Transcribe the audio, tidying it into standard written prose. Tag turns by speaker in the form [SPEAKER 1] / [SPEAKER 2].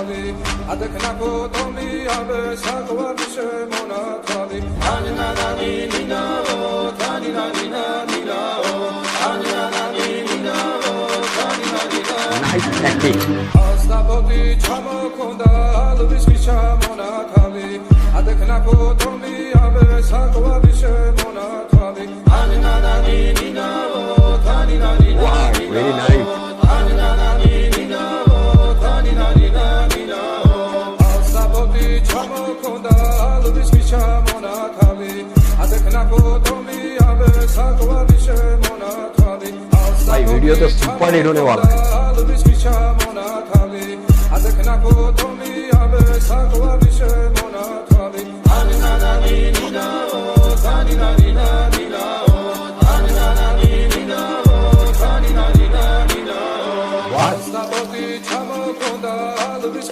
[SPEAKER 1] თავი ადეკნაკო ტომი აბე საკვარი შემონათვალი ანანანი ნინაო თანინანინა ნინაო ანანანი ნინაო თანინანინა
[SPEAKER 2] nice technique
[SPEAKER 1] ასტაბოდი ჩამოქონდა ალვის ჩამონათვალი ადეკნაკო ტომი აბე საკვარი შემონათვალი ანანანი ნინაო თანინანინა
[SPEAKER 2] wow really nice भाई वीडियो तो super hit होने वाला है